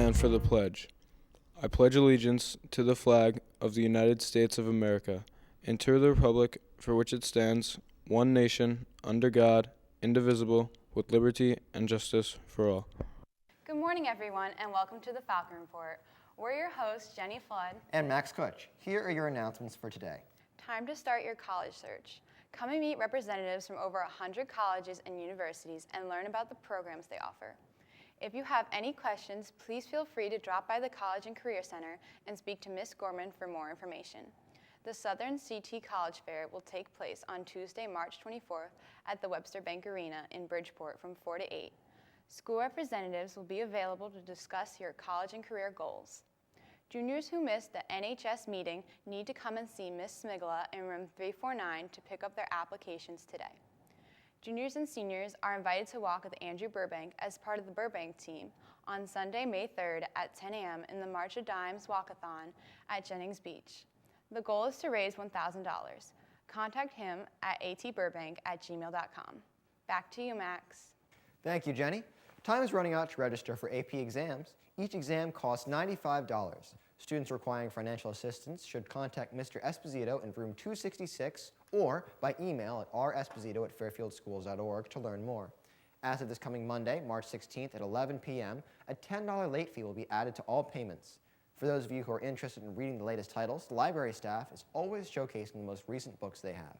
stand for the pledge. I pledge allegiance to the flag of the United States of America and to the republic for which it stands, one nation, under God, indivisible, with liberty and justice for all. Good morning, everyone, and welcome to the Falcon Report. We're your hosts, Jenny Flood and Max Kutch. Here are your announcements for today. Time to start your college search. Come and meet representatives from over 100 colleges and universities and learn about the programs they offer. If you have any questions, please feel free to drop by the College and Career Center and speak to Ms. Gorman for more information. The Southern CT College Fair will take place on Tuesday, March 24th at the Webster Bank Arena in Bridgeport from 4 to 8. School representatives will be available to discuss your college and career goals. Juniors who missed the NHS meeting need to come and see Ms. Smigala in room 349 to pick up their applications today. Juniors and seniors are invited to walk with Andrew Burbank as part of the Burbank team on Sunday, May 3rd at 10 a.m. in the March of Dimes Walkathon at Jennings Beach. The goal is to raise $1,000. Contact him at atburbank@gmail.com. Back to you, Max. Thank you, Jenny. Time is running out to register for AP exams. Each exam costs $95. Students requiring financial assistance should contact Mr. Esposito in room 266 or by email at resposito@fairfieldschools.org to learn more. As of this coming Monday, March 16th at 11 p.m., a $10 late fee will be added to all payments. For those of you who are interested in reading the latest titles, the library staff is always showcasing the most recent books they have.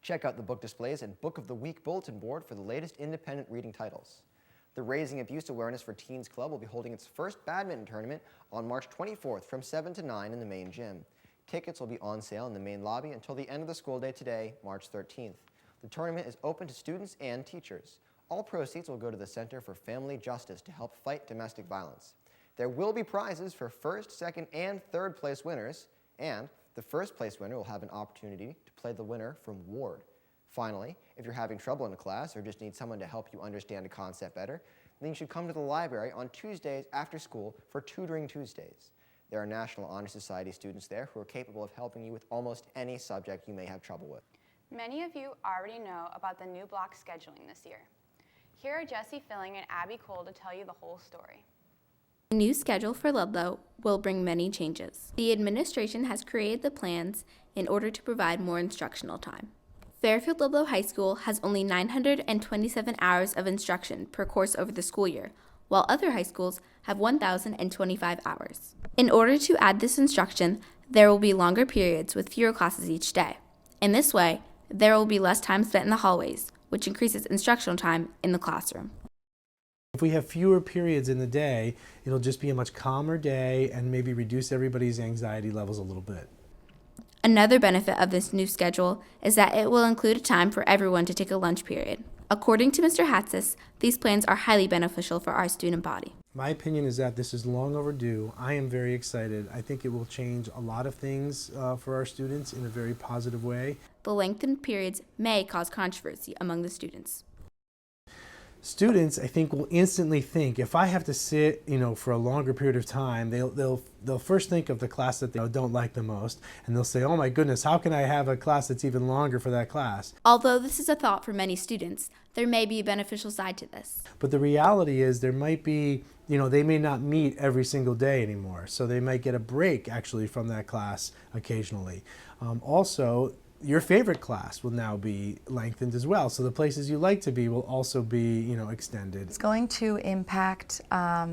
Check out the book displays and Book of the Week bulletin board for the latest independent reading titles. The Raising Abuse Awareness for Teens Club will be holding its first badminton tournament on March 24th from 7 to 9 in the main gym. Tickets will be on sale in the main lobby until the end of the school day today, March 13th. The tournament is open to students and teachers. All proceeds will go to the Center for Family Justice to help fight domestic violence. There will be prizes for first, second, and third place winners, and the first place winner will have an opportunity to play the winner from Ward. Finally, if you're having trouble in a class or just need someone to help you understand a concept better, then you should come to the library on Tuesdays after school for Tutoring Tuesdays. There are National Honor Society students there who are capable of helping you with almost any subject you may have trouble with. Many of you already know about the new block scheduling this year. Here are Jesse Filling and Abby Cole to tell you the whole story. The new schedule for Ludlow will bring many changes. The administration has created the plans in order to provide more instructional time. Fairfield Ludlow High School has only 927 hours of instruction per course over the school year, while other high schools have 1,025 hours. In order to add this instruction, there will be longer periods with fewer classes each day. In this way, there will be less time spent in the hallways, which increases instructional time in the classroom. If we have fewer periods in the day, it'll just be a much calmer day and maybe reduce everybody's anxiety levels a little bit. Another benefit of this new schedule is that it will include a time for everyone to take a lunch period. According to Mr. Hatzis, these plans are highly beneficial for our student body. My opinion is that this is long overdue. I am very excited. I think it will change a lot of things for our students in a very positive way. The lengthened periods may cause controversy among the students. Students, I think, will instantly think, if I have to sit, for a longer period of time, they'll first think of the class that they don't like the most, and they'll say, oh my goodness, how can I have a class that's even longer for that class? Although this is a thought for many students, there may be a beneficial side to this. But the reality is there might be, they may not meet every single day anymore, so they might get a break actually from that class occasionally. Also, your favorite class will now be lengthened as well, so the places you like to be will also be, extended. It's going to impact, how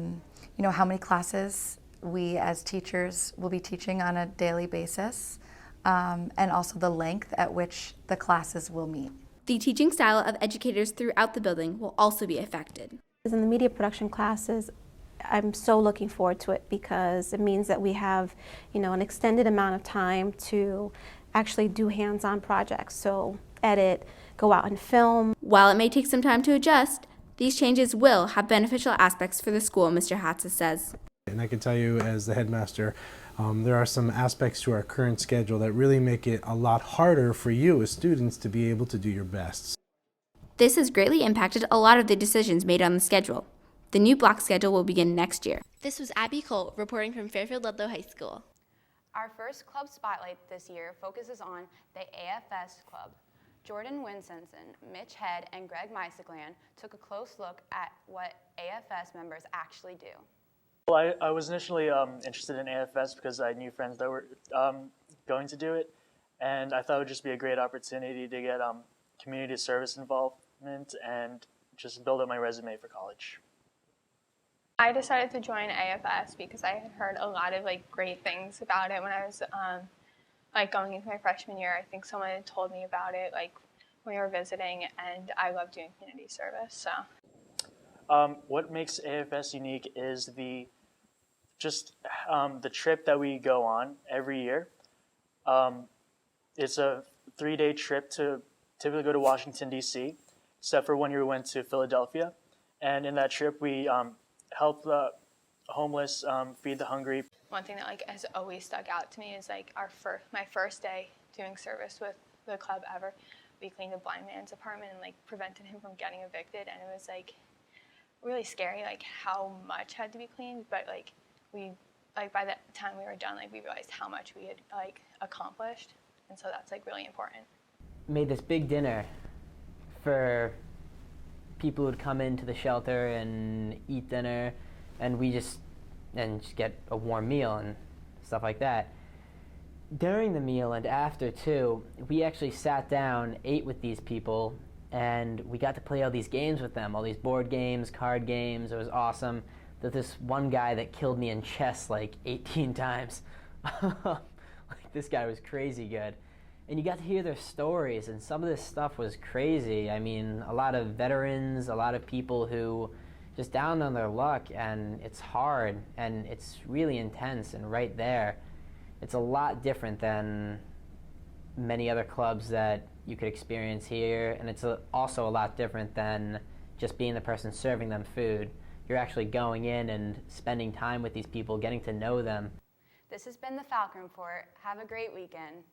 many classes we as teachers will be teaching on a daily basis, and also the length at which the classes will meet. The teaching style of educators throughout the building will also be affected. In the media production classes, I'm so looking forward to it because it means that we have, an extended amount of time to actually do hands-on projects, so edit, go out and film. While it may take some time to adjust, these changes will have beneficial aspects for the school, Mr. Hatzis says. And I can tell you as the headmaster, there are some aspects to our current schedule that really make it a lot harder for you as students to be able to do your best. This has greatly impacted a lot of the decisions made on the schedule. The new block schedule will begin next year. This was Abby Colt reporting from Fairfield Ludlow High School. Our first club spotlight this year focuses on the AFS Club. Jordan Winsenson, Mitch Head, and Greg Meiseglan took a close look at what AFS members actually do. Well, I was initially interested in AFS because I knew friends that were going to do it, and I thought it would just be a great opportunity to get community service involvement and just build up my resume for college. I decided to join AFS because I had heard a lot of great things about it when I was going into my freshman year. I think someone had told me about it when we were visiting, and I love doing community service. So. What makes AFS unique is the trip that we go on every year. It's a 3-day trip to typically go to Washington, D.C., except for one year we went to Philadelphia. And in that trip, we help the homeless, feed the hungry. One thing that has always stuck out to me is my first day doing service with the club ever. We cleaned a blind man's apartment and prevented him from getting evicted, and it was really scary how much had to be cleaned, but we by the time we were done we realized how much we had accomplished, and so that's really important. Made this big dinner for people who'd come into the shelter and eat dinner, and just get a warm meal and stuff like that. During the meal and after too, we actually sat down, ate with these people, and we got to play all these games with them, all these board games, card games. It was awesome. There's this one guy that killed me in chess 18 times. This guy was crazy good. And you got to hear their stories, and some of this stuff was crazy. I mean, a lot of veterans, a lot of people who just down on their luck, and it's hard, and it's really intense, and right there, it's a lot different than many other clubs that you could experience here, and it's also a lot different than just being the person serving them food. You're actually going in and spending time with these people, getting to know them. This has been the Falcon Report. Have a great weekend.